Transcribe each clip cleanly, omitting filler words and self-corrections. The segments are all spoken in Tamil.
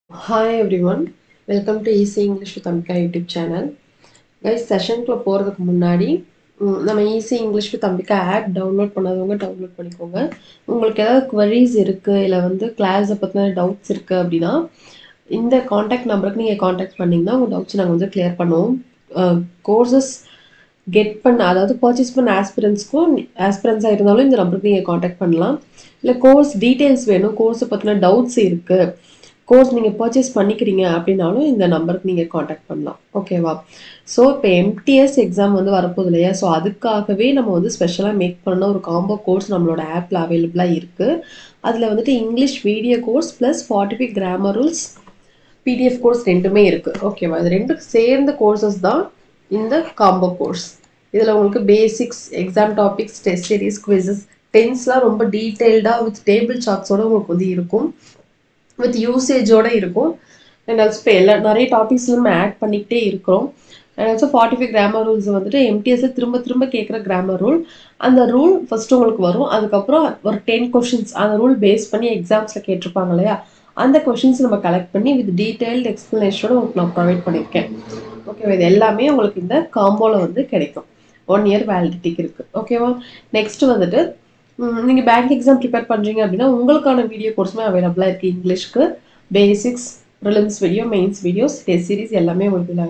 Hi everyone, welcome to Easy English with Amika YouTube channel. Guys, session ku போறதுக்கு முன்னாடி நம்ம Easy English with Amika app download பண்ணாதவங்க download பண்ணிக்கோங்க. உங்களுக்கு ஏதாவது queries இருக்கு இல்ல வந்து கிளாஸ் பத்தின டவுட்ஸ் இருக்கு அப்படினா இந்த கான்டாக்ட் நம்பருக்கு நீங்க கான்டாக்ட் பண்ணீங்கன்னா உங்க டவுட்ஸ் நாங்க வந்து கிளியர் பண்ணுவோம். கோர்சஸ் கெட் பண்ண அதாவது பர்ச்சேஸ் பண்ண ஆஸ்பிரன்ஸாக இருந்தாலும் இந்த நம்பருக்கு நீங்கள் காண்டாக்ட் பண்ணலாம். இல்லை கோர்ஸ் டீட்டெயில்ஸ் வேணும், கோர்ஸை பற்றின டவுட்ஸ் இருக்குது, கோர்ஸ் நீங்கள் பர்ச்சேஸ் பண்ணிக்கிறீங்க அப்படின்னாலும் இந்த நம்பருக்கு நீங்கள் காண்டாக்ட் பண்ணலாம். ஓகேவா? ஸோ இப்போ எம்டிஎஸ் எக்ஸாம் வந்து வரப்போகுது இல்லையா? ஸோ அதுக்காகவே நம்ம வந்து ஸ்பெஷலாக மேக் பண்ண ஒரு காம்போ கோர்ஸ் நம்மளோட ஆப்பில் அவைலபிளாக இருக்குது. அதில் வந்துட்டு English video course plus 45 grammar rules PDF course ரெண்டுமே இருக்குது. ஓகேவா? இது ரெண்டும் சேர்ந்த கோர்சஸ் தான் இந்த காம்போ கோர்ஸ். இதில் உங்களுக்கு basics, exam topics, test series, quizzes, டென்ஸ்லாம் ரொம்ப டீட்டெயில்டாக வித் டேபிள் சார்ட்ஸோடு உங்களுக்கு வந்து இருக்கும், வித் யூசேஜோடு இருக்கும். அண்ட் ஆல்சோ இப்போ நிறைய டாபிக்ஸ் நம்ம ஆட் பண்ணிக்கிட்டே இருக்கிறோம். அண்ட் ஆல்சோ 45 கிராமர் ரூல்ஸ் வந்துட்டு எம்டிஎஸ்ஸை திரும்ப திரும்ப கேட்குற கிராமர் ரூல். அந்த ரூல் ஃபஸ்ட்டு உங்களுக்கு வரும், அதுக்கப்புறம் ஒரு 10 கொஷின்ஸ் அந்த ரூல் பேஸ் பண்ணி எக்ஸாம்ஸில் கேட்டிருப்பாங்க இல்லையா, அந்த கொஷின்ஸ் நம்ம கலெக்ட் பண்ணி வித் டீட்டெயில்டு எக்ஸ்ப்ளனேஷனோட உங்களுக்கு நான் ப்ரொவைட் பண்ணியிருக்கேன். ஓகேவா? இது எல்லாமே உங்களுக்கு இந்த காம்போவில் வந்து கிடைக்கும். 1 இயர் வேலிடிட்டிக்கு இருக்குது. ஓகேவா? நெக்ஸ்ட் வந்துட்டு நீங்கள் பேங்க் எக்ஸாம் ப்ரிப்பேர் பண்ணுறீங்க அப்படின்னா உங்களுக்கான வீடியோ கோர்ஸுமே அவைலபிளாக இருக்குது. இங்கிலீஷ்க்கு basics, prelims video, mains videos, test series எல்லாமே உங்களுக்கு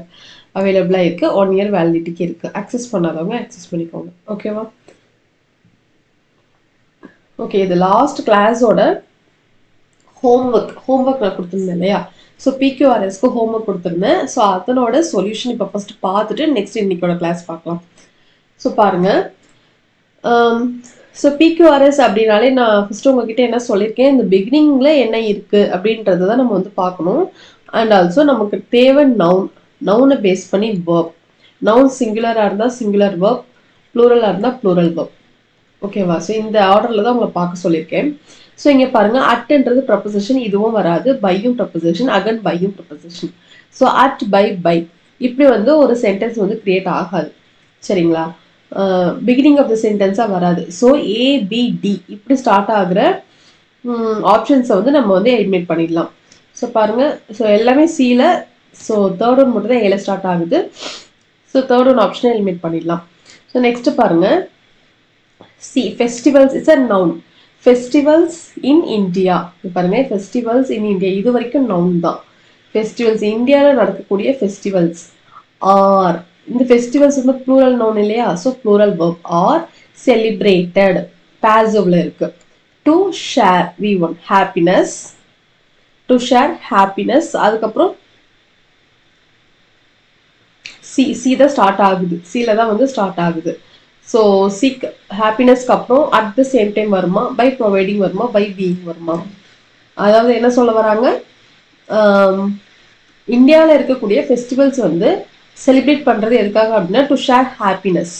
அவைலபிளாக இருக்குது. 1 இயர் வேலிடிட்டிக்கு இருக்குது. அக்சஸ் பண்ணாதவங்க அக்சஸ் பண்ணிக்கோங்க. ஓகேவா? ஓகே, இது லாஸ்ட் கிளாஸோட ஹோம்ஒர்க் நான் கொடுத்துருந்தேன் இல்லையா? ஸோ பிக்யூஆர்எஸ்க்கு ஹோம்ஒர்க் கொடுத்துருந்தேன். ஸோ அதனோட சொல்யூஷன் இப்போ ஃபஸ்ட்டு பார்த்துட்டு நெக்ஸ்ட் இன்னைக்கோட கிளாஸ் பார்க்கலாம். ஸோ பாருங்கள், ஸோ பிக்யூஆர்எஸ் அப்படின்னாலே நான் ஃபஸ்ட்டு உங்ககிட்ட என்ன சொல்லியிருக்கேன், இந்த பிகினிங்கில் என்ன இருக்குது அப்படின்றத தான் நம்ம வந்து பார்க்கணும். அண்ட் ஆல்சோ நமக்கு தேவை நவுனை பேஸ் பண்ணி வேர்ப். நவுன் சிங்குலராக இருந்தால் சிங்குலர் வேர்ப், ப்ளூரலாக இருந்தால் ப்ளூரல் வேர்ப். ஓகேவா? ஸோ இந்த ஆர்டரில் தான் உங்களை பார்க்க சொல்லியிருக்கேன். ஸோ இங்கே பாருங்கள், அட்ன்றது ப்ரப்போசிஷன், இதுவும் வராது. பையும் ப்ரப்போசிஷன், அகன் பையும் ப்ரப்போசிஷன். ஸோ அட், பை இப்படி வந்து ஒரு சென்டென்ஸ் வந்து கிரியேட் ஆகாது. சரிங்களா? பிகினிங் ஆஃப் த சென்டென்ஸாக வராது. ஸோ ஏபிடி இப்படி ஸ்டார்ட் ஆகுற ஆப்ஷன்ஸை வந்து நம்ம வந்து எலிமினேட் பண்ணிடலாம். ஸோ பாருங்கள், ஸோ எல்லாமே சியில், ஸோ தேர்ட் ஒன் மட்டும் தான் ஏல ஸ்டார்ட் ஆகுது. ஸோ தேர்ட் ஒன் ஆப்ஷனை எலிமினேட் பண்ணிடலாம். ஸோ நெக்ஸ்ட் பாருங்கள், C festivals is a noun. Festivals in India பாருங்க, ஃபெஸ்டிவல்ஸ் இன் இந்தியா இது வரைக்கும் நவுன் தான். ஃபெஸ்டிவல்ஸ் இந்தியாவில் நடக்கக்கூடிய ஃபெஸ்டிவல்ஸ் ஆர், இந்த ஃபெஸ்டிவல்ஸ் வந்து ப்ளூரல் நவுன் இல்லையா? So plural verb are celebrated பாசிவ்ல இருக்கு. To share V1 happiness, to share happiness. அதுக்கப்புறம் சி தான் ஸ்டார்ட் ஆகுது, சில தான் வந்து ஸ்டார்ட் ஆகுது. ஸோ சீக் ஹாப்பினஸ்க்கு அப்புறம் அட் த சேம் டைம் வருமா, பை ப்ரொவைடிங் வருமா, பை பீயிங் வருமா? அதாவது என்ன சொல்ல வராங்க, இந்தியாவில் இருக்கக்கூடிய ஃபெஸ்டிவல்ஸ் வந்து செலிப்ரேட் பண்ணுறது எதுக்காக அப்படின்னா டு ஷேர் ஹாப்பினஸ்.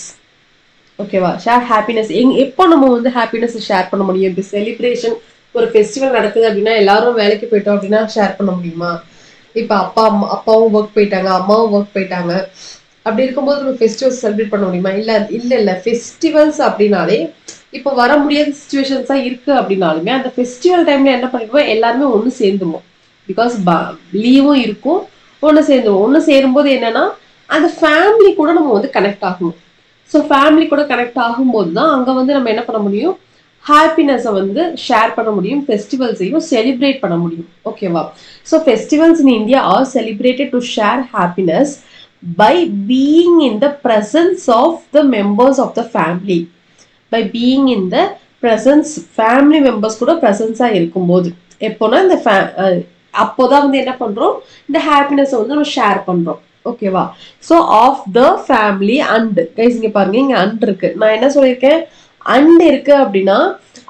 ஓகேவா? Share happiness. எப்போ நம்ம வந்து ஹாப்பினஸ் ஷேர் பண்ண முடியும்? இப்போ செலிப்ரேஷன், ஒரு ஃபெஸ்டிவல் நடக்குது அப்படின்னா எல்லாரும் வேலைக்கு போயிட்டோம் அப்படின்னா ஷேர் பண்ண முடியுமா? இப்போ அப்பாவும் ஒர்க் போயிட்டாங்க, அம்மாவும் ஒர்க் போயிட்டாங்க, அப்படி இருக்கும்போது நம்ம ஃபெஸ்டிவல்ஸ் செலிப்ரேட் பண்ண முடியுமா? இல்லை ஃபெஸ்டிவல்ஸ் அப்படின்னாலே இப்போ வர முடியாத சுச்சுவேஷன்ஸாக இருக்குது அப்படின்னாலுமே அந்த ஃபெஸ்டிவல் டைமில் என்ன பண்ணிடுவோம், எல்லாருமே ஒன்று சேர்ந்துவோம். பிகாஸ் லீவும் இருக்கும், ஒன்று சேர்ந்துவோம். ஒன்று சேரும்போது என்னென்னா அந்த ஃபேமிலி கூட நம்ம வந்து கனெக்ட் ஆகணும். ஸோ ஃபேமிலி கூட கனெக்ட் ஆகும்போது தான் அங்கே வந்து நம்ம என்ன பண்ண முடியும், ஹாப்பினஸை வந்து ஷேர் பண்ண முடியும், ஃபெஸ்டிவல்ஸையும் செலிப்ரேட் பண்ண முடியும். ஓகேவா? So festivals in India R celebrated to share happiness by being in the presence of the members of the family. By being in the presence, family members கூட ப்ரெசன்ஸாக இருக்கும்போது, எப்போனா இந்த அப்போதான் வந்து என்ன பண்ணுறோம், இந்த ஹாப்பினஸை வந்து நம்ம ஷேர் பண்ணுறோம். ஓகேவா? So of the family and guys இங்கே பாருங்க, இங்கே அண்ட் இருக்கு. நான் என்ன சொல்லியிருக்கேன், அண்ட் இருக்கு அப்படின்னா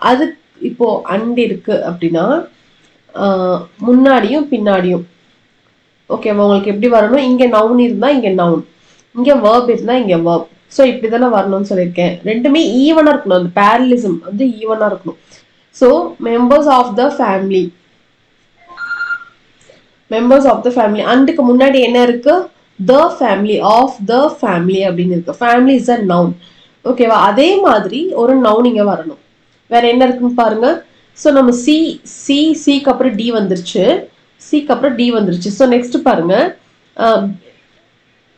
அது இப்போ அண்ட் இருக்கு அப்படின்னா முன்னாடியும் பின்னாடியும். ஓகேவா? உங்களுக்கு எப்படி வரணும், இங்கே நவுன் இருந்தால் இங்கே நவுன், இங்கே வேர்ப் இருந்தால் இங்கே வேர்ப். ஸோ இப்படி தானே வரணும்னு சொல்லியிருக்கேன். ரெண்டுமே ஈவனாக இருக்கணும், அந்த பேரலிசம் வந்து ஈவனாக இருக்கணும். So members of the family, members of the family. அண்டுக்கு முன்னாடி என்ன இருக்கு, the family, of the family அப்படின்னு இருக்கு. Family is a noun. ஓகேவா? அதே மாதிரி ஒரு நவுன் இங்கே வரணும். வேற என்ன இருக்குன்னு பாருங்க. ஸோ நம்ம சிக்கு அப்புறம் டி வந்துருச்சு. சிக்கு அப்புறம் டி வந்துருச்சு. ஸோ நெக்ஸ்ட் பாருங்க,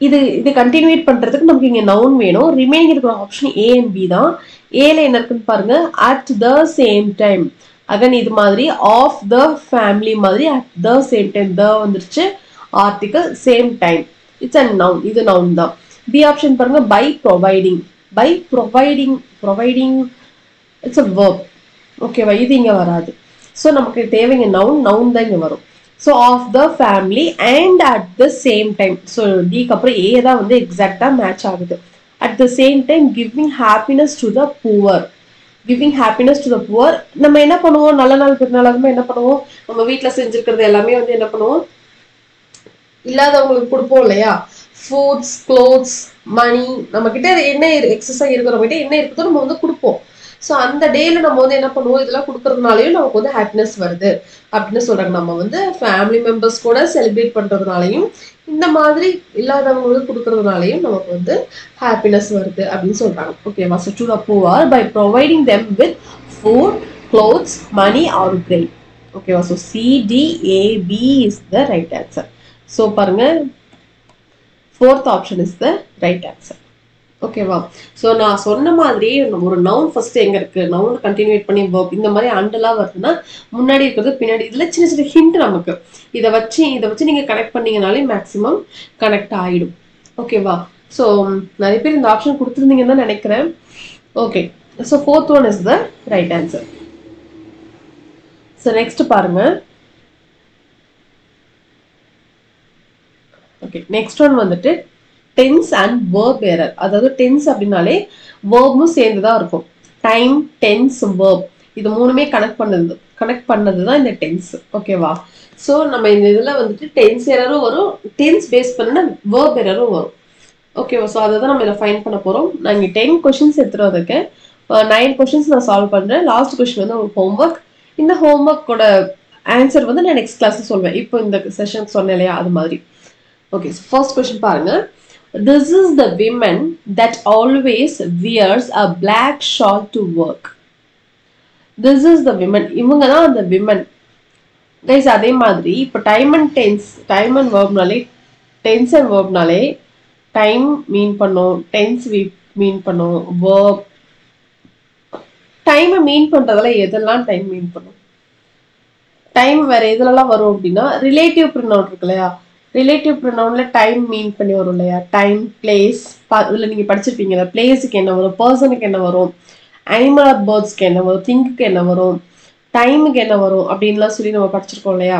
இது கண்டினியூட் பண்றதுக்கு நமக்கு இங்க நவுன் வேணும். ரிமைனிங் இருக்கிற ஆப்ஷன் ஏ அண்ட் பி தான். ஏல என்ன இருக்குன்னு பாருங்க, at the same time. Again இது மாதிரி ஆஃப் த ஃபேமிலி மாதிரி அட் த சேம் டைம், த வந்துருச்சு, article, same time, it's a noun, இது நவுன் தான். பி ஆப்ஷன் பாருங்க, by providing. By providing it's a verb. ஓகேவா, இது இங்க வராது. ஸோ நமக்கு தேவைங்க நவுன் தான் இங்க வரும். So of the family and at the same time. So டிக்கு அப்புறம் ஏ தான் வந்து எக்ஸாக்டா மேட்ச் ஆகுது. At the same time giving happiness to the poor. Giving happiness to the poor. நம்ம என்ன பண்ணுவோம், நல்ல நாள் பிறநாளாகுமே என்ன பண்ணுவோம், நம்ம வீட்டில் செஞ்சிருக்கிறது எல்லாமே வந்து என்ன பண்ணுவோம், இல்லாதவங்களுக்கு கொடுப்போம் இல்லையா. ஃபுட்ஸ், க்ளோத்ஸ், மணி, நம்ம கிட்ட என்ன எக்ஸஸா இருக்கிறவங்க கிட்ட என்ன இருக்குதோ நம்ம வந்து கொடுப்போம். ஸோ அந்த டேல நம்ம வந்து என்ன பண்ணுவோம், இதெல்லாம் கொடுக்கறதுனாலையும் நமக்கு வந்து ஹாப்பினஸ் வருது அப்படின்னு சொல்றாங்க. நம்ம வந்து ஃபேமிலி மெம்பர்ஸ் கூட செலிப்ரேட் பண்றதுனாலையும் இந்த மாதிரி இல்லாதவங்களுக்கு கொடுக்கறதுனாலையும் நமக்கு வந்து ஹாப்பினஸ் வருது அப்படின்னு சொல்றாங்க. ஓகேவா. So to the poor by providing them with food, clothes, money or grain. ஓகேவா. So CDAB is the right answer. So பாருங்க, fourth option is the right answer. ஓகேவா. ஸோ நான் சொன்ன மாதிரி ஒரு நவுன் ஃபர்ஸ்ட் எங்க இருக்கு, நவுன் கண்டினியூட் பண்ணி verb இந்த மாதிரி அண்டெல்லாம் வருதுன்னா முன்னாடி இருக்கிறது பின்னாடி, இதுல சின்ன சின்ன ஹிண்ட் நமக்கு இதை வச்சு நீங்க கனெக்ட் பண்ணீங்கனாலே மேக்சிமம் கனெக்ட் ஆயிடும். ஓகேவா. ஸோ நிறைய பேர் இந்த ஆப்ஷன் கொடுத்துருந்தீங்கன்னு தான் நினைக்கிறேன். Okay. So fourth one is the right answer. So next பாருங்க. ஓகே, நெக்ஸ்ட் ஒன் வந்துட்டு டென்ஸ் அண்ட் verb error. அதாவது டென்ஸ் அப்படின்னாலே வேர்பும் சேர்ந்து தான் இருக்கும். டைம், டென்ஸ், verb இது மூணுமே கனெக்ட் பண்ணது தான் இந்த டென்ஸ். ஓகேவா. ஸோ நம்ம இந்த இதில் வந்துட்டு டென்ஸ் எரரும் வரும், டென்ஸ் பேஸ் பண்ண verb errரும் வரும். ஓகேவா. ஸோ அதை தான் நம்ம இதில் ஃபைன் பண்ண போகிறோம். நான் இங்கே 10 கொஷின்ஸ் எடுத்துகிட்டு வந்திருக்கேன். 9 கொஷின்ஸ் நான் சால்வ் பண்ணுறேன். லாஸ்ட் கொஷின் வந்து ஒரு ஹோம்ஒர்க். இந்த ஹோம்ஒர்க்கோட ஆன்சர் வந்து நான் நெக்ஸ்ட் கிளாஸ் சொல்வேன். இப்போ இந்த செஷன் சொன்னேன் இல்லையா, அது மாதிரி. ஓகே, ஃபர்ஸ்ட் கொஸ்டின் பாருங்க. This is the woman that always wears a black shawl to work. This is the woman. இவங்க தான் அந்த women. Guys, அதே மாதிரி இப்போ time and tense, time and வேர்ப்னாலே, டென்ஸ் அண்ட் வேர்ப்னாலே டைம் மீன் பண்ணும், டென்ஸ் மீன் பண்ணும், வேர்ப். டைமை மீன் பண்றதுல எதெல்லாம் டைம் மீன் பண்ணும், டைம் வேற எதுலலாம் வரும் அப்படின்னா ரிலேட்டிவ் ப்ரொனவுன் இருக்கு இல்லையா. ரிலேட்டிவ் ப்ரொனவுன்ல டைம் மீன் பண்ணி வரும் இல்லையா. டைம், பிளேஸ், இதுல நீங்க படிச்சிருப்பீங்க. பிளேஸுக்கு என்ன வரும், பர்சனுக்கு என்ன வரும், அனிமல் ஆர் பேர்ட்ஸ்க்கு என்ன வரும், திங்குக்கு என்ன வரும், டைமுக்கு என்ன வரும் அப்படின்லாம் சொல்லி நம்ம படிச்சிருக்கோம் இல்லையா.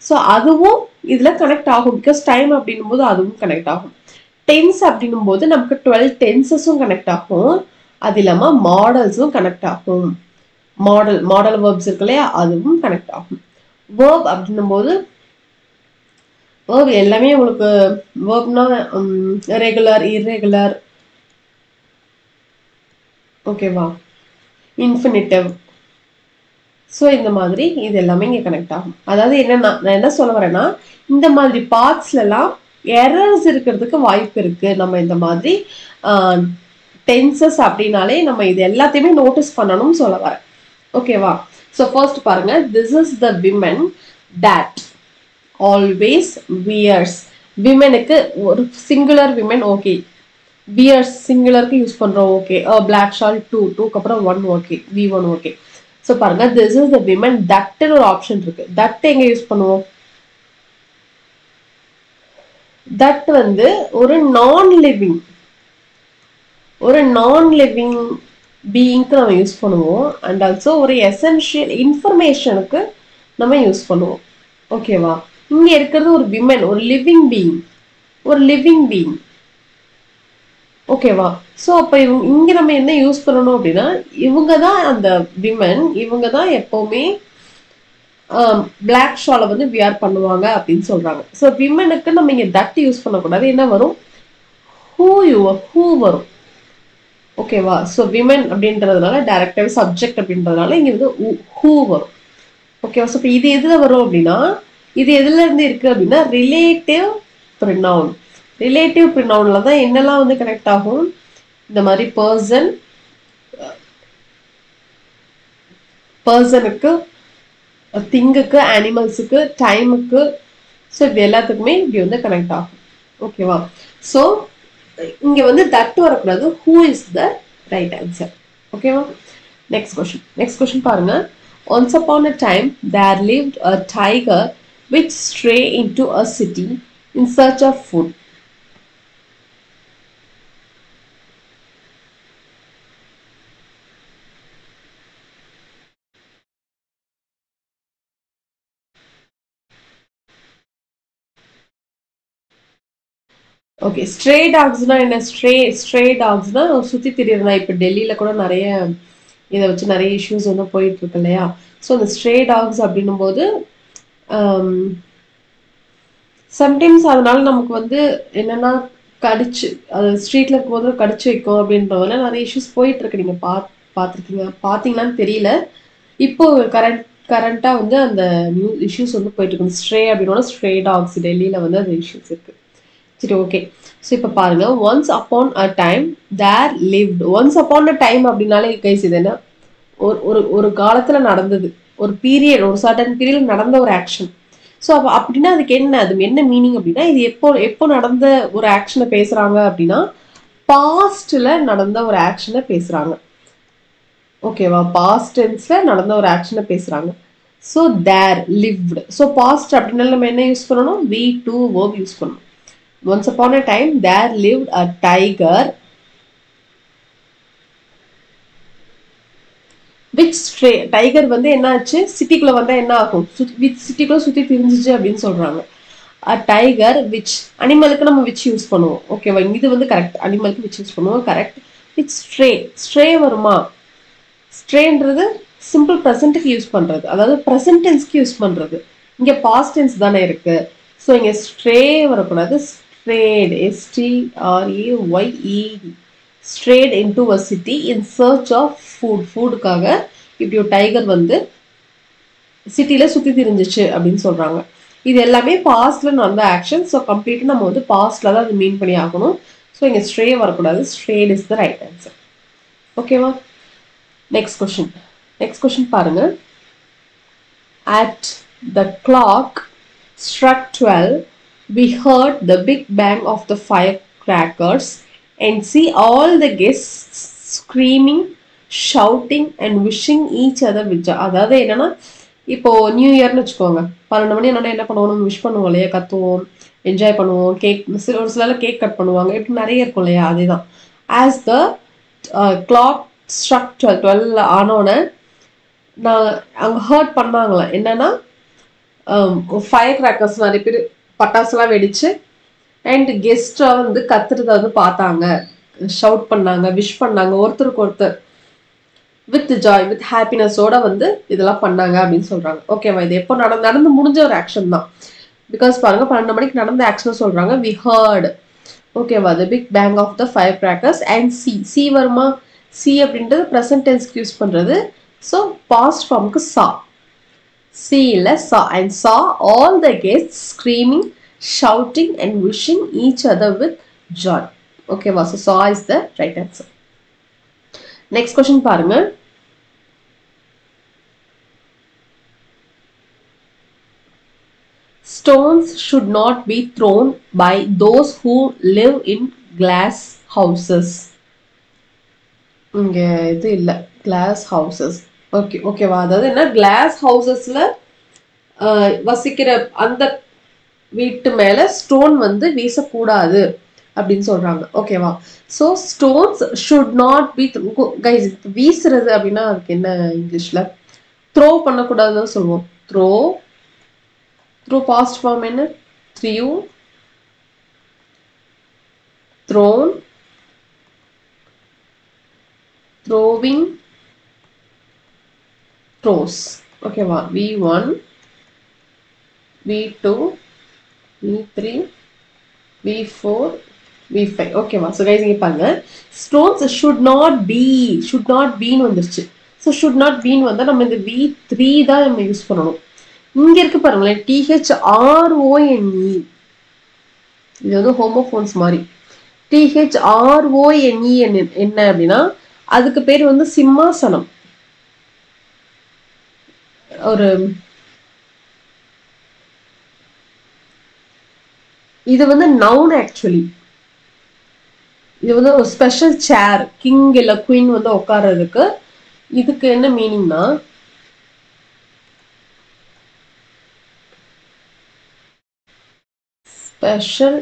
ஸோ அதுவும் இதுல கனெக்ட் ஆகும். பிகாஸ் டைம் அப்படின்னும் போது அதுவும் கனெக்ட் ஆகும். டென்ஸ் அப்படின்னும் போது நமக்கு 12 டென்சஸும் கனெக்ட் ஆகும். அது இல்லாம மாடல்ஸும் கனெக்ட் ஆகும். மாடல் வேர்ப்ஸ் இருக்கு இல்லையா, அதுவும் கனெக்ட் ஆகும். வேர்ப் அப்படின்னும் போது வேர்ப் எல்லாமே உங்களுக்கு வேர்ப்னா ரெகுலர், இர்ரெகுலர், ஓகேவா, இன்ஃபினிட்டிவ். ஸோ இந்த மாதிரி இது எல்லாமே இங்கே கனெக்ட் ஆகும். அதாவது என்னன்னா, நான் என்ன சொல்ல வரேன்னா, இந்த மாதிரி பார்ட்ஸ்லாம் எரர்ஸ் இருக்கிறதுக்கு வாய்ப்பு இருக்கு. நம்ம இந்த மாதிரி டென்சஸ் அப்படின்னாலே நம்ம இது எல்லாத்தையுமே நோட்டீஸ் பண்ணணும்னு சொல்ல வரேன். ஓகேவா. ஸோ ஃபர்ஸ்ட் பாருங்க, this is the women that always wears. விமெனுக்கு ஒரு சிங்குலர் விமன், ஓகே. வியர்ஸ் சிங்குலருக்கு யூஸ் பண்றோம், ஓகே. பிளாக் ஷால் 2க்கு அப்புறம் 1, ஓகே. V1, okay. ஸோ பாருங்க, திஸ் இஸ் த விமன் தட்னு ஒரு ஆப்ஷன் இருக்கு. தட் எங்க யூஸ் பண்ணுவோம், தட் வந்து ஒரு நான் லிவிங் பீயிங்க்கு நம்ம யூஸ் பண்ணுவோம். அண்ட் ஆல்சோ ஒரு எசென்ஷியல் இன்ஃபர்மேஷனுக்கு நம்ம யூஸ் பண்ணுவோம். ஓகேவா. இங்க இருக்கிறது ஒரு விமன், ஒரு லிவிங் பீயிங். ஓகேவா. ஸோ அப்போ இங்க நம்ம என்ன யூஸ் பண்ணணும் அப்படின்னா, இவங்க தான் அந்த விமன், இவங்க தான் எப்பவுமே பிளாக் ஷாலை வந்து வியர் பண்ணுவாங்க அப்படின்னு சொல்றாங்க. ஸோ விமனுக்கு நம்ம இங்க தட் யூஸ் பண்ணக்கூடாது. என்ன வரும், ஹூ வரும். ஓகேவா. ஸோ விமன் அப்படின்றதுனால டைரக்டாவே சப்ஜெக்ட் அப்படின்றதுனால இங்க வந்து ஹூ வரும். ஓகேவா. ஸோ இப்போ இது எதுல வரும் அப்படின்னா, இது எதுல இருந்து இருக்கு அப்படின்னா ரிலேட்டிவ் ப்ரொனவுன். ரிலேட்டிவ் ப்ரொனவுன்ல தான் என்னெல்லாம் வந்து கனெக்ட் ஆகும், இந்த மாதிரி பர்சனுக்கு திங்குக்கு, அனிமல்ஸுக்கு, டைமுக்கு, ஸோ இது எல்லாத்துக்குமே இப்படி வந்து கனெக்ட் ஆகும். ஓகேவா? ஸோ இங்கே வந்து தட் வரக்கூடாது, who is the right answer. ஓகேவா? நெக்ஸ்ட் கொஸ்டின் பாருங்க. Once upon a time there lived a tiger which strayed into a city in search of food. Okay, stray டாக்ஸ்னா என்ன? ஸ்ட்ரே டாக்ஸ்னா சுற்றி திரியிறனா. இப்போ டெல்லியில் கூட நிறைய இதை வச்சு நிறைய இஷ்யூஸ் வந்து போயிட்டு இருக்கு இல்லையா? ஸோ அந்த ஸ்ட்ரே டாக்ஸ் அப்படின்னும் போது சம்டைம்ஸ் அதனால நமக்கு வந்து என்னன்னா கடிச்சு, அது ஸ்ட்ரீட்ல இருக்கும்போது கடிச்சு வைக்கும் அப்படின்றதுல நிறைய இஷ்யூஸ் போயிட்டு இருக்கு. நீங்க பாத்தீங்களான்னு தெரியல. இப்போ கரண்டா வந்து அந்த நியூ இஷ்யூஸ் வந்து போயிட்டு இருக்கு. ஸ்ட்ரே அப்படின்னா ஸ்ட்ரே டாக்ஸ் டெல்லியில வந்து அந்த இஷ்யூஸ் இருக்கு. சரி, ஓகே. ஸோ இப்போ பாருங்க, once upon a time there lived. Once upon a time அப்படின்னாலே கைஸ் இது என்ன, ஒரு காலத்துல நடந்தது, ஒரு பீரியட், ஒரு சர்டன் பீரியட் நடந்த ஒரு ஆக்ஷன். ஸோ அப்போ அப்படின்னா அதுக்கு என்ன, அது என்ன மீனிங் அப்படின்னா, இது எப்போ நடந்த ஒரு ஆக்ஷனை பேசுறாங்க அப்படின்னா, பாஸ்ட்ல நடந்த ஒரு ஆக்ஷனை பேசுறாங்க. ஓகேவா? பாஸ்ட் டென்ஸ்ல நடந்த ஒரு ஆக்ஷனை பேசுறாங்க. ஸோ தேர் லிவ்டு. ஸோ பாஸ்ட் அப்படின்னா நம்ம என்ன யூஸ் பண்ணணும்? வி டூ வேர்ப் யூஸ் பண்ணணும். Once upon a time there lived a tiger which stray. Tiger வந்து என்ன ஆச்சு? சிட்டிக்குள்ள வந்தா என்ன ஆகும்? சிட்டிக்குள்ள சுத்தி திரிஞ்சிச்சு அப்படின்னு சொல்றாங்க. a tiger which, அனிமலுக்கு நம்ம which யூஸ் பண்ணுவோம். ஓகேவா? இது வந்து கரெக்ட். அனிமலுக்கு which யூஸ் பண்ணுவோம், கரெக்ட். which stray வருமா? ஸ்ட்ரேன்றது சிம்பிள் ப்ரெசன்ட்டுக்கு யூஸ் பண்றது, அதாவது ப்ரெசன்ட் டென்ஸ்க்கு யூஸ் பண்றது. இங்க பாஸ்ட் டென்ஸ் தானே இருக்கு. ஸோ இங்க ஸ்ட்ரே வரக்கூடாது, strayed, STRAYED, strayed into a city in search of food. ஃபுட்டுக்காக இப்படி ஒரு டைகர் வந்து சிட்டில சுத்தி திரிஞ்சிச்சு அப்படின்னு சொல்றாங்க. இது எல்லாமே பாஸ்ட்ல நடந்த ஆக்ஷன். ஸோ கம்ப்ளீட்டா நம்ம வந்து பாஸ்ட்ல தான் அது மீன் பண்ணி ஆகணும். ஸோ இங்க ஸ்ட்ரே வரக்கூடாது, straight is the right answer. ஓகேவா? நெக்ஸ்ட் கொஸ்டின் பாருங்க. At the clock struck 12, we heard the big bang of the firecrackers and see all the guests screaming, shouting and wishing each other with joy. அதாவது என்னன்னா, இப்போ நியூ இயர்னு வச்சுக்கோங்க, 12 மணி என்ன பண்ணுவோம்? விஷ் பண்ணுவோம் இல்லையா, கத்துவோம், என்ஜாய் பண்ணுவோம், கேக், ஒரு சில கேக் கட் பண்ணுவாங்க, இப்படி நிறைய இருக்கும் இல்லையா, அதேதான். As the clock struck 12 ஆனோன்னு நான் அங்கே ஹர்ட் பண்ணாங்களே என்னன்னா, ஃபயர் கிராக்கர்ஸ் நிறைய பேர் பட்டாசுலாம் வெடிச்சு அண்ட் கெஸ்டா வந்து கத்துறத வந்து பார்த்தாங்க, ஷவுட் பண்ணாங்க, விஷ் பண்ணாங்க, ஒருத்தருக்கு ஒருத்தர் வித் ஜாய், வித் ஹாப்பினஸோட வந்து இதெல்லாம் பண்ணாங்க அப்படின்னு சொல்றாங்க. ஓகேவா? இது எப்போ நடந்து முடிஞ்ச ஒரு ஆக்ஷன் தான். பிகாஸ் பாருங்க, 12 மணிக்கு நடந்த ஆக்ஷன் சொல்றாங்க. We heard. ஓகேவா? The big bang of the fire crackers and C வருமா? சி அப்படின்றது ப்ரெசன்ட் டென்ஸ்க்கு யூஸ் பண்றது. ஸோ பாஸ்ட் ஃபார்முக்கு சா, சீல சா, and saw all the guests screaming, shouting and wishing each other with joy. Okay, so saw is the right answer. Next question பாருங்க. Stones should not be thrown by those who live in glass houses. இங்க இது இல்ல, glass houses. ஓகேவா? அதாவது என்ன, கிளாஸ் ஹவுசஸ்ல வசிக்கிற அந்த வீட்டு மேல ஸ்டோன் வந்து வீசக்கூடாது அப்படின்னு சொல்றாங்க. ஓகேவா? So stones should not be, guys வீசுறது அப்படின்னா அதுக்கு என்ன இங்கிலீஷ்ல? த்ரோ பண்ணக்கூடாதுன்னு சொல்லுவோம். த்ரோ பாஸ்ட் ஃபார்ம் என்ன? Threw, thrown, throwing, throws. ஓகேவா? V1, V2, V3, V4, V5. ஓகேவா? ஸோ கைஸ் இங்கே பாருங்க, ஸ்டோன்ஸ் ஷுட் நாட் பீன்னு வந்துருச்சு. ஸோ ஷுட் நாட் பீன்னு வந்தால் நம்ம இந்த V3 தான் நம்ம யூஸ் பண்ணணும். இங்கே இருக்கு பாருங்களேன், THRONE, இது வந்து ஹோமோஃபோன்ஸ் மாதிரி. THRONE என்ன அப்படின்னா, அதுக்கு பேர் வந்து சிம்மாசனம். ஒரு இது வந்து நவுன் ஆக்சுவலி. இது வந்து ஒரு ஸ்பெஷல் சேர், கிங் இல்ல குயின் வந்து உட்கார்றதுக்கு. இதுக்கு என்ன மீனிங்னா ஸ்பெஷல்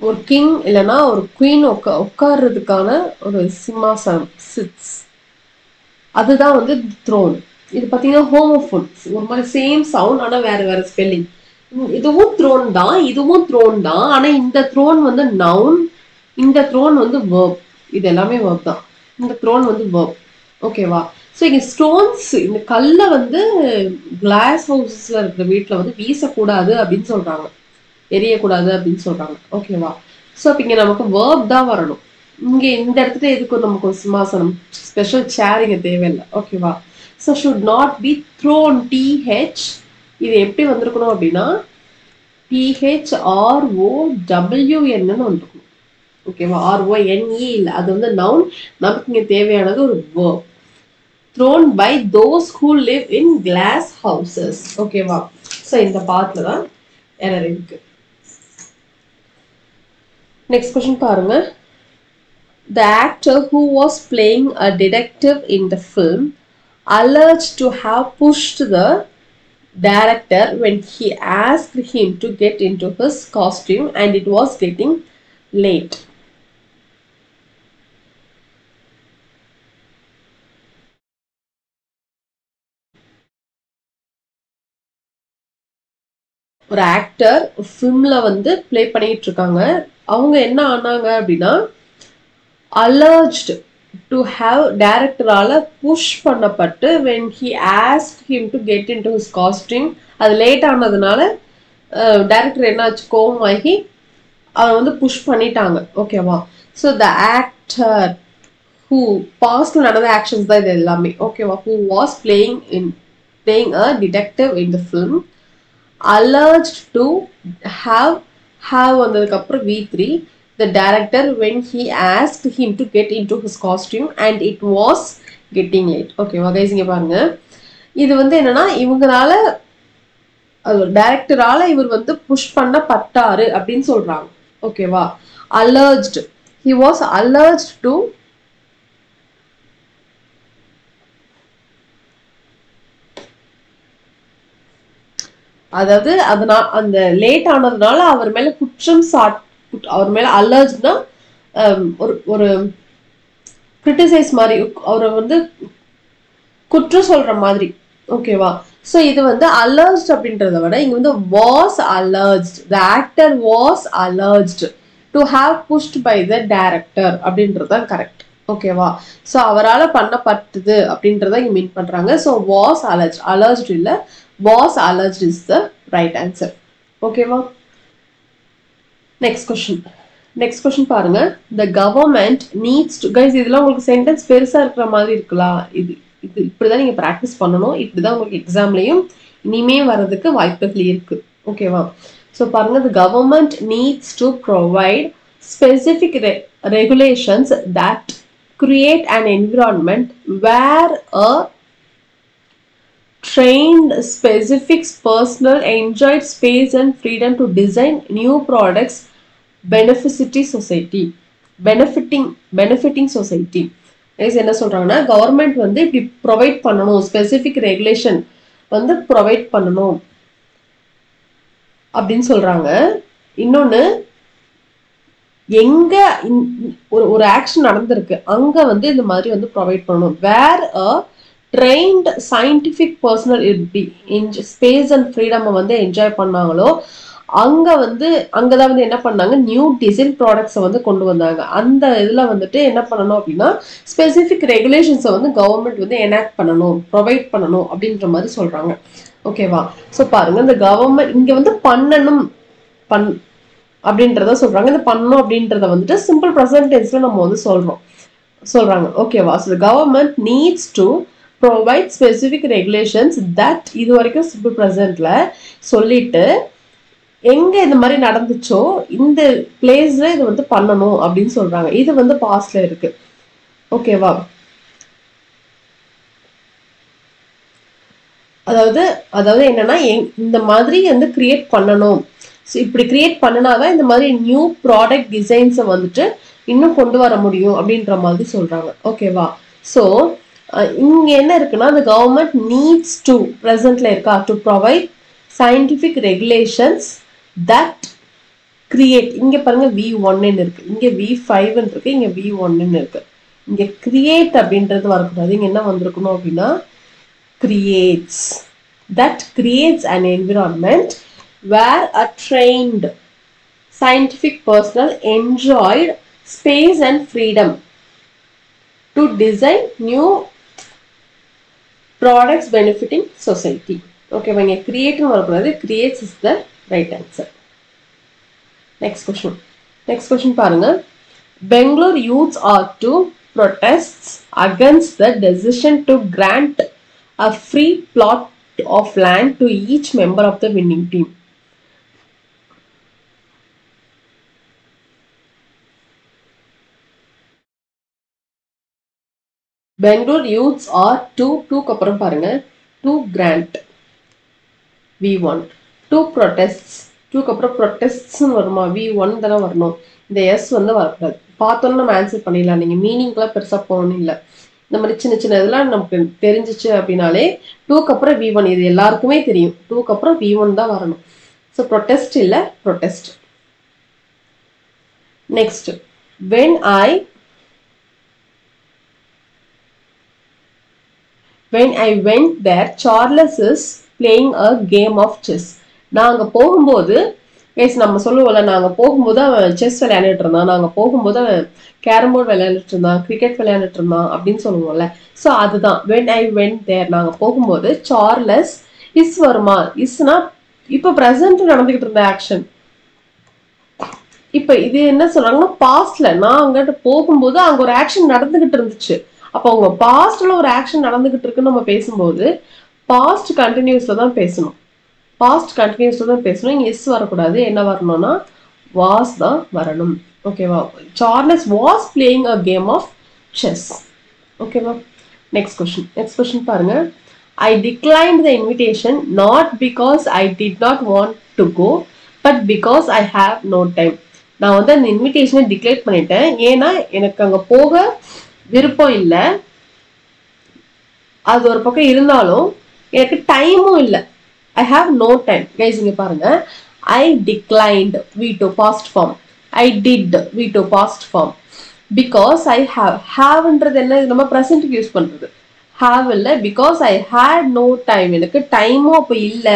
ஒரு கிங் இல்லைன்னா ஒரு குயின் உட்கார்றதுக்கான ஒரு சிம்மாசனம், சிட்ஸ், அதுதான் வந்து த்ரோன். இது பார்த்தீங்கன்னா ஹோமோஃபோன், ஒரு மாதிரி சேம் சவுண்ட் ஆனால் வேற வேற ஸ்பெல்லிங். இதுவும் த்ரோன் தான், இதுவும் த்ரோன் தான். ஆனால் இந்த த்ரோன் வந்து நவுன், இந்த த்ரோன் வந்து வேர்ப். இது எல்லாமே வேர்ப் தான். இந்த த்ரோன் வந்து வேர்ப். ஓகேவா? ஸோ இங்கே ஸ்டோன்ஸ், இந்த கல்லை வந்து கிளாஸ் ஹவுசஸ்ல இருக்கிற வீட்டில் வந்து வீசக்கூடாது அப்படின்னு சொல்றாங்க, எரியக்கூடாது அப்படின்னு சொல்றாங்க. ஓகேவா? ஸோ அப்போ இங்கே நமக்கு வேர்ப் தான் வரணும். இங்கே இந்த இடத்துல எதுக்கு நமக்கு ஒரு சிம்மாசனம், ஸ்பெஷல் சேர் இங்கே தேவையில்லை. ஓகேவா? So should not be thrown, டிஹெச். இது எப்படி வந்திருக்கணும் அப்படின்னா THROWN வந்துருக்கணும். ஓகேவா? RONE இல்லை, அது வந்து நவுன். நமக்கு இங்கே தேவையானது ஒரு verb. thrown by those who live in glass houses. ஓகேவா? ஸோ இந்த பார்ட்ல தான் எரர் இருக்கு. நெக்ஸ்ட் கொஸ்டின் பாருங்க. The actor who was playing a detective in the film alleged to have pushed the director when he asked him to get into his costume and it was getting late. ஒரு ஆக்டர் ஃபிலிம்ல வந்து ப்ளே பண்ணிட்டு இருக்காங்க. அவங்க என்ன ஆனாங்க அப்படின்னா alleged to have டைரக்டரால push Pannapattu when he asked him to get into his costume, அது லேட் ஆனதுனால டைரக்டர் என்னாச்சு, கோவமாகி அவன் வந்து புஷ் பண்ணிட்டாங்க. ஓகேவா? ஸோ த ஆக்டர் ஹூ, பாஸ்ட்ல நடந்த ஆக்ஷன்ஸ் தான் இது எல்லாமே. ஓகேவா? Who was playing a detective in the film alleged to have வந்ததுக்கு அப்புறம் V3 the director when he asked him to get into his costume and it was getting late. ஓகேவா கைஸ்? இங்க பாருங்க, இது வந்து என்னன்னா இவங்களால, டைரக்டரால இவர் வந்து புஷ் பண்ணப்பட்டாரு அப்படின்னு சொல்றாங்க. ஓகேவா? alleged, he was alleged to அதாவது அதனால அந்த லேட் ஆனதுனால அவர் மேல குற்றம் அவர் மேல அலர்ஜ்னா ஒரு கிரிட்டிசைஸ் மாதிரி, அவரை வந்து குற்றம் சொல்ற மாதிரி. ஓகேவா? ஸோ இது வந்து அலர்ஜ்ட் அப்படின்றத விட இங்க வந்து was alleged, the actor was alleged to have pushed by the director அப்படின்றது தான் கரெக்ட். ஓகேவா? ஸோ அவரால் பண்ணப்பட்டது அப்படின்றத இங்க மீன் பண்றாங்க. ஸோ வாஸ் அலர்ஜ், அலர்ஜ்ட் இல்லை, was alleged is the right answer. ஓகேவா? நெக்ஸ்ட் கொஸ்டின் பாருங்க. the government needs to, guys இதெல்லாம் உங்களுக்கு சென்டென்ஸ் பெருசா இருக்கிற மாதிரி இருக்கலாம். இது இப்படிதான் நீங்க பிராக்டிஸ் பண்ணணும். இப்படிதான் உங்களுக்கு எக்ஸாம்லயும் இனிமே வர்றதுக்கு வாய்ப்புகள் இருக்கு. ஓகேவா? ஸோ பாருங்க, the government needs to provide specific regulations that create an environment where a trained specific personnel enjoyed space and freedom to design new products benefiting society. என்ன சொல்றாங்கன்னா, கவர்மெண்ட் வந்து இப்படி ப்ரொவைட் பண்ணணும், ஸ்பெசிபிக் ரெகுலேஷன் வந்து ப்ரொவைட் பண்ணணும் அப்படின்னு சொல்றாங்க. இன்னொன்னு, எங்க ஒரு ஆக்ஷன் நடந்திருக்கு அங்க வந்து இந்த மாதிரி வந்து ப்ரொவைட் பண்ணணும். வேர் அ trained scientific personnel space and freedom வந்து என்ஜாய் பண்ணாங்களோ அங்கதான் வந்து என்ன பண்ணாங்க, நியூ டிசைன் ப்ராடக்ட்ஸை வந்து கொண்டு வந்தாங்க. அந்த இதுல வந்துட்டு என்ன பண்ணணும் அப்படின்னா ஸ்பெசிபிக் ரெகுலேஷன்ஸை வந்து கவர்மெண்ட் வந்து எனாக்ட் பண்ணணும், ப்ரொவைட் பண்ணணும் அப்படின்ற மாதிரி சொல்றாங்க. ஓகேவா? ஸோ பாருங்க, இந்த கவர்மெண்ட் இங்க வந்து பண்ணணும் அப்படின்றத சொல்றாங்க. இந்த பண்ணணும் அப்படின்றத வந்துட்டு சிம்பிள் ப்ரெசன்ட் டென்ஸ்ல நம்ம வந்து சொல்றாங்க. ஓகேவா? So government needs to provide specific regulations that இது வரைக்கும் சிம்பிள் ப்ரெசன்ட்ல சொல்லிட்டு எங்க இந்த மாதிரி நடந்துச்சோ இந்த பிளேஸ்ல இது வந்து பண்ணணும் அப்படின்னு சொல்றாங்க. இது வந்து பாஸ்ட்ல இருக்கு. ஓகேவா? அதாவது என்னன்னா இந்த மாதிரி வந்து கிரியேட் பண்ணணும். ஸோ இப்படி கிரியேட் பண்ணினாதான் இந்த மாதிரி நியூ ப்ராடக்ட் டிசைன்ஸை வந்துட்டு இன்னும் கொண்டு வர முடியும் அப்படின்ற மாதிரி சொல்றாங்க. ஓகேவா? ஸோ இங்க என்ன இருக்குன்னா, the government needs to presentல இருக்கா to provide scientific regulations that create. இங்க பாருங்க V1 இருக்கு, இங்க V5 இருக்கு, இங்க V1 இருக்கு. இங்க create அப்படின்றது வரக்கூடாது. இங்க என்ன வந்திருக்கணும் அப்படின்னா creates, that creates an environment where a trained scientific personnel enjoyed space and freedom to design new products benefiting society. Okay, when you create creates is the right answer. Next question பாருங்க. Bangalore youths are to protests against the decision to grant a free plot of land to each member of the winning team. Bangalore youths are to அப்புறம் பாருங்க, to grant V1, to protests, அப்புறம் protests வருமா, V1 தானே வரணும், இந்த S வந்து வரக்கூடாது. பார்த்தோன்னு நம்ம ஆன்சர் பண்ணிடலாம். நீங்க மீனிங்லாம் பெருசா போகணும் இல்லை. இந்த மாதிரி சின்ன சின்ன இதெல்லாம் நமக்கு தெரிஞ்சிச்சு அப்படின்னாலே 2க்கு அப்புறம் V1, இது எல்லாருக்குமே தெரியும். 2க்கு அப்புறம் V1 தான் வரணும். ஸோ ப்ரொட்டெஸ்ட் இல்லை, protest. Next, when I went there, Charles is playing a game of chess. நாங்க போகும்போது நம்ம சொல்லுவோம்ல, நாங்க போகும்போது அவன் செஸ் விளையாண்டுட்டு இருந்தான், நாங்க போகும்போது அவன் கேரம் போர்டு விளையாண்டுட்டு இருந்தான், கிரிக்கெட் விளையாண்டுட்டு இருந்தான் அப்படின்னு சொல்லுவோம்ல. ஸோ அதுதான் when I went there. நாங்க போகும்போது சார்லஸ் இஸ் வருமா, இஸ்னா இப்ப பிரசன்ட் நடந்துகிட்டு இருந்த ஆக்ஷன். இப்ப இது என்ன சொல்றாங்கன்னா, பாஸ்ட்ல நான் அங்கிட்ட போகும்போது அங்க ஒரு ஆக்ஷன் நடந்துகிட்டு இருந்துச்சு. அப்ப அவங்க பாஸ்ட்ல ஒரு ஆக்ஷன் நடந்துகிட்டு இருக்குன்னு நம்ம பேசும்போது பாஸ்ட் கண்டினியூஸ்ல தான் பேசணும். இங்க இஸ் வரக்கூடாது. என்ன வரணும்னா வாஸ் தான் வரணும். ஓகேவா? Charles was playing a game of chess. ஓகேவா? நெக்ஸ்ட் கொஸ்டின் பாருங்க. I declined the invitation not because I did not want to go but because I have no time. நான் வந்து அந்த இன்விடேஷனை டிக்ளைன் பண்ணிட்டேன், ஏன்னா எனக்கு அங்க போக விருப்பம் இல்லை. அது ஒரு பக்கம் இருந்தாலும் எனக்கு டைமும் இல்லை. I have no time. Guys, இங்க பாருங்க, I declined V2 past form, I did V2 past form, because I haveன்றது என்ன, நம்ம ப்ரெசென்ட்க்கு யூஸ் பண்றது. have இல்ல, because I had no time, எனக்கு டைமும் அப்ப இல்ல,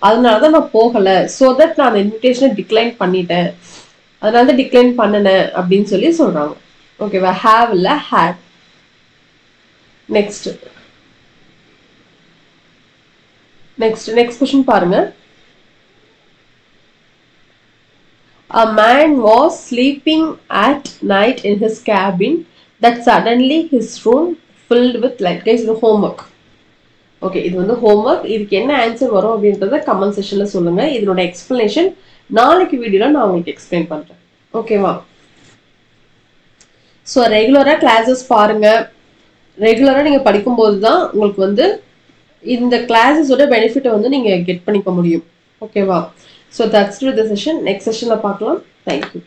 அதனாலதான் நான் போகல. so that நான் அந்த இன்விடேஷனை டிக்ளைன் பண்ணிட்டேன், அதனால தான் டிக்ளைன் பண்ணினேன் அப்படின்னு சொல்லி சொல்றாங்க. ஓகேவா? have இல்ல, had. நெக்ஸ்ட் கொஸ்டின் பாருங்க. A man was sleeping at night in his cabin that suddenly his room filled with light. Guys, இது homework. ஓகே, இது வந்து homework. இதுக்கு என்ன ஆன்சர் வரும் அப்படின்றத கமெண்ட் செக்ஷன்ல சொல்லுங்க. இதனோட எக்ஸ்பிளனேஷன் நாளைக்கு வீடியோல நான் உங்களுக்கு எக்ஸ்பிளைன் பண்றேன். ஓகேவா? ஸோ ரெகுலரா கிளாஸஸ் பாருங்க. ரெகுலரா நீங்க படிக்கும்போது தான் உங்களுக்கு வந்து இந்த கிளாஸஸோட பெனிஃபிட்டை வந்து நீங்க கெட் பண்ணிக்க முடியும். ஓகேவா? So that's to the session. Next செஷன்ல பார்க்கலாம். தேங்க்யூ.